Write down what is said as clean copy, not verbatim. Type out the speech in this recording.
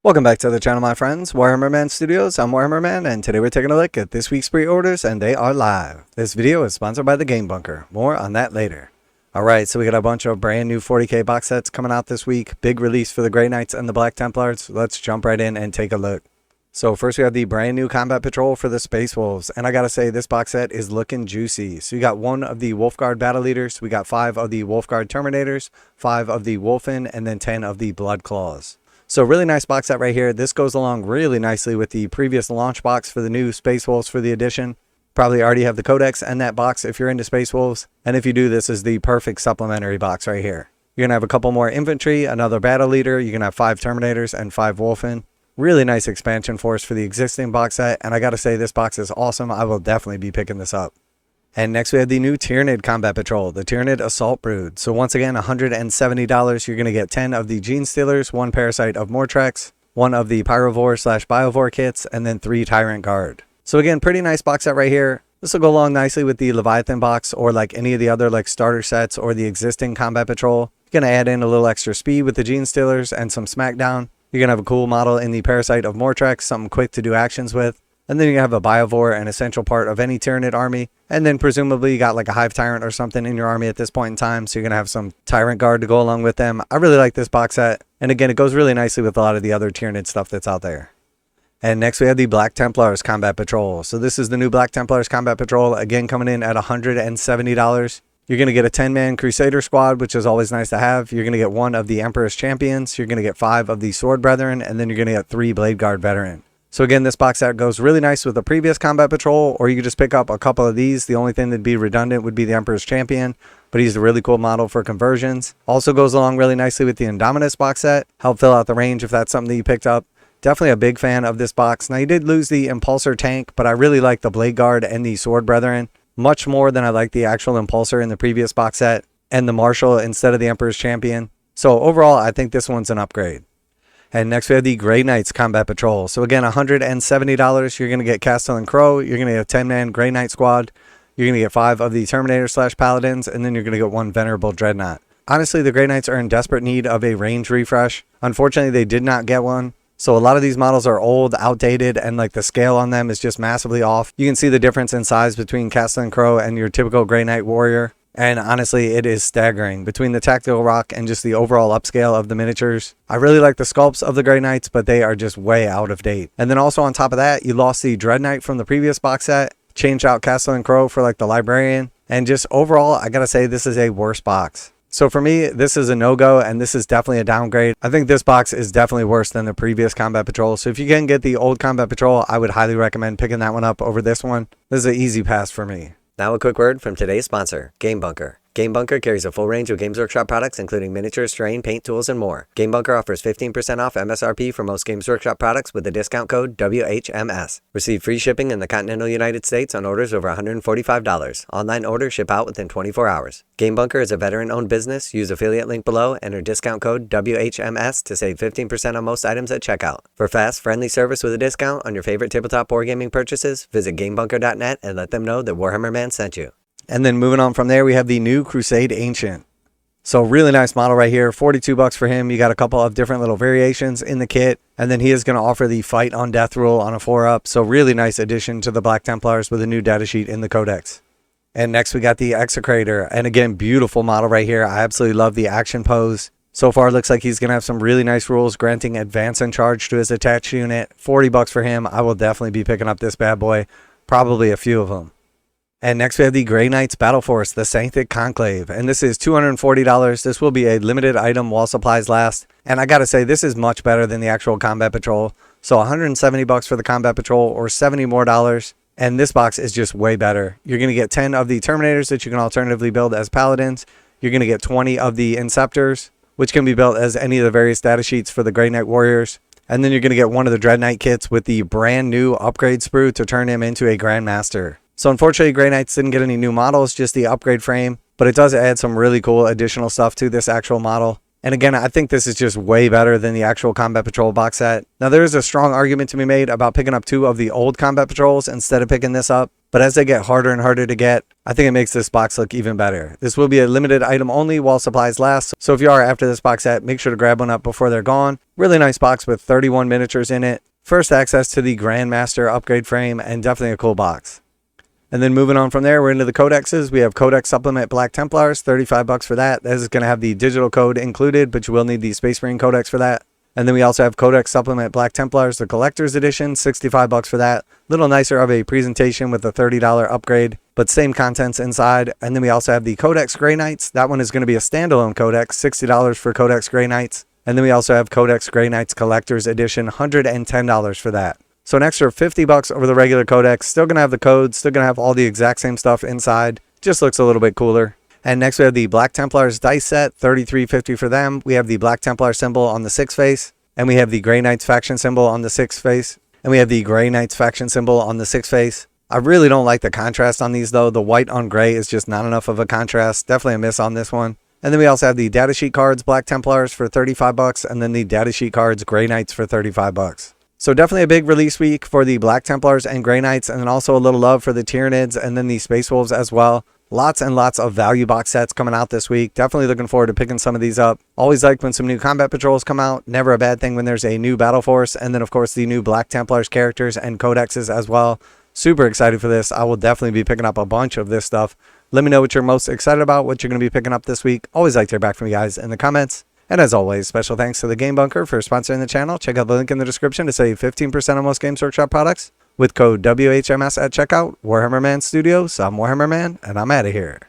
Welcome back to the channel, my friends. Warhammer Man Studios, I'm Warhammer Man, and today we're taking a look at this week's pre-orders, and they are live. This video is sponsored by the Game Bunker. More on that later. Alright, so we got a bunch of brand new 40k box sets coming out this week. Big release for the Grey Knights and the Black Templars. Let's jump right in and take a look. So first we have the brand new Combat Patrol for the Space Wolves, and I gotta say this box set is looking juicy. So you got 1 of the Wolfguard Battle Leaders, we got 5 of the Wolfguard Terminators, 5 of the Wolfen, and then 10 of the Blood Claws. So really nice box set right here. This goes along really nicely with the previous launch box for the new Space Wolves for the edition. Probably already have the Codex and that box if you're into Space Wolves. And if you do, this is the perfect supplementary box right here. You're going to have a couple more infantry, another battle leader. You're going to have 5 Terminators and 5 Wolfen. Really nice expansion force for the existing box set. And I got to say, this box is awesome. I will definitely be picking this up. And next we have the new Tyrannid Combat Patrol, the Tyrannid Assault Brood. So once again, $170. You're going to get 10 of the Gene Stealers, 1 Parasite of Mortrex, 1 of the Pyrovore/Biovore kits, and then 3 Tyrant Guard. So again, pretty nice box set right here. This will go along nicely with the Leviathan box or like any of the other like starter sets or the existing Combat Patrol. You're going to add in a little extra speed with the Gene Stealers and some Smackdown. You're going to have a cool model in the Parasite of Mortrex, something quick to do actions with. And then you have a Biovore, an essential part of any Tyrannid army. And then presumably you got like a Hive Tyrant or something in your army at this point in time. So you're going to have some Tyrant Guard to go along with them. I really like this box set. And again, it goes really nicely with a lot of the other Tyrannid stuff that's out there. And next we have the Black Templars Combat Patrol. So this is the new Black Templars Combat Patrol. Again, coming in at $170. You're going to get a 10-man Crusader squad, which is always nice to have. You're going to get 1 of the Emperor's Champions. You're going to get 5 of the Sword Brethren. And then you're going to get 3 Blade Guard Veteran. So again, this box set goes really nice with the previous Combat Patrol, or you could just pick up a couple of these. The only thing that'd be redundant would be the Emperor's Champion, but he's a really cool model for conversions. Also goes along really nicely with the Indominus box set. Help fill out the range if that's something that you picked up. Definitely a big fan of this box. Now you did lose the Impulsor tank, but I really like the Blade Guard and the Sword Brethren much more than I like the actual Impulsor in the previous box set and the Marshal instead of the Emperor's Champion. So overall, I think this one's an upgrade. And next we have the Grey Knights Combat Patrol. So again, $170. You're going to get Castellan Crow. You're going to get a 10-man Grey Knight squad. You're going to get 5 of the Terminator/Paladins. And then you're going to get 1 Venerable Dreadnought. Honestly, the Grey Knights are in desperate need of a range refresh. Unfortunately, they did not get one. So a lot of these models are old, outdated, and like the scale on them is just massively off. You can see the difference in size between Castellan Crow and your typical Grey Knight warrior. And honestly, it is staggering between the tactical rock and just the overall upscale of the miniatures. I really like the sculpts of the Grey Knights, but they are just way out of date. And then also on top of that, you lost the Dread Knight from the previous box set, changed out Castellan Crow for like the Librarian. And just overall, I gotta say this is a worse box. So for me, this is a no-go, and this is definitely a downgrade. I think this box is definitely worse than the previous Combat Patrol. So if you can get the old Combat Patrol, I would highly recommend picking that one up over this one. This is an easy pass for me. Now a quick word from today's sponsor, Game Bunker. Game Bunker carries a full range of Games Workshop products, including miniatures, terrain, paint, tools, and more. Game Bunker offers 15% off MSRP for most Games Workshop products with the discount code WHMS. Receive free shipping in the continental United States on orders over $145. Online orders ship out within 24 hours. Game Bunker is a veteran-owned business. Use affiliate link below, enter discount code WHMS to save 15% on most items at checkout. For fast, friendly service with a discount on your favorite tabletop wargaming purchases, visit GameBunker.net and let them know that Warhammer Man sent you. And then moving on from there, we have the new Crusade Ancient. So really nice model right here, $42 for him. You got a couple of different little variations in the kit. And then he is going to offer the Fight on Death rule on a 4-up. So really nice addition to the Black Templars with a new datasheet in the Codex. And next we got the Execrator. And again, beautiful model right here. I absolutely love the action pose. So far, it looks like he's going to have some really nice rules, granting advance and charge to his attached unit. $40 for him. I will definitely be picking up this bad boy. Probably a few of them. And next we have the Grey Knights Battleforce, the Sanctic Conclave. And this is $240. This will be a limited item while supplies last. And I gotta say, this is much better than the actual Combat Patrol. So $170 for the Combat Patrol or $70 more. And this box is just way better. You're going to get 10 of the Terminators that you can alternatively build as Paladins. You're going to get 20 of the Inceptors, which can be built as any of the various data sheets for the Grey Knight Warriors. And then you're going to get 1 of the Dread Knight kits with the brand new upgrade sprue to turn him into a Grandmaster. So unfortunately, Grey Knights didn't get any new models, just the upgrade frame. But it does add some really cool additional stuff to this actual model. And again, I think this is just way better than the actual Combat Patrol box set. Now, there is a strong argument to be made about picking up 2 of the old Combat Patrols instead of picking this up. but as they get harder and harder to get, I think it makes this box look even better. This will be a limited item only while supplies last, so if you are after this box set, make sure to grab one up before they're gone. Really nice box with 31 miniatures in it. First access to the Grandmaster upgrade frame, and definitely a cool box. And then moving on from there, we're into the codexes. We have Codex Supplement Black Templars, 35 bucks for that. This is going to have the digital code included, but you will need the Space Marine Codex for that. And then we also have Codex Supplement Black Templars, the Collector's Edition, 65 bucks for that. Little nicer of a presentation with a $30 upgrade, but same contents inside. And then we also have the Codex Grey Knights. That one is going to be a standalone codex, $60 for Codex Grey Knights. And then we also have Codex Grey Knights Collector's Edition, $110 for that. So an extra 50 bucks over the regular codex. Still going to have the codes, still going to have all the exact same stuff inside. Just looks a little bit cooler. And next we have the Black Templars dice set, $33.50 for them. We have the Black Templar symbol on the 6 face. And we have the Grey Knights faction symbol on the 6 face. And we have the Grey Knights faction symbol on the 6 face. I really don't like the contrast on these though. The white on gray is just not enough of a contrast. Definitely a miss on this one. And then we also have the Datasheet cards Black Templars for 35 bucks. And then the Datasheet cards Grey Knights for 35 bucks. So definitely a big release week for the Black Templars and Grey Knights, and then also a little love for the Tyrannids and then the Space Wolves as well. Lots and lots of value box sets coming out this week. Definitely looking forward to picking some of these up. Always like when some new combat patrols come out. Never a bad thing when there's a new Battleforce, and then of course the new Black Templars characters and codexes as well. Super excited for this. I will definitely be picking up a bunch of this stuff. Let me know what you're most excited about, what you're going to be picking up this week. Always like to hear back from you guys in the comments. And as always, special thanks to the Game Bunker for sponsoring the channel. Check out the link in the description to save 15% on most Games Workshop products with code WHMS at checkout. Warhammer Man Studios, I'm Warhammer Man, and I'm out of here.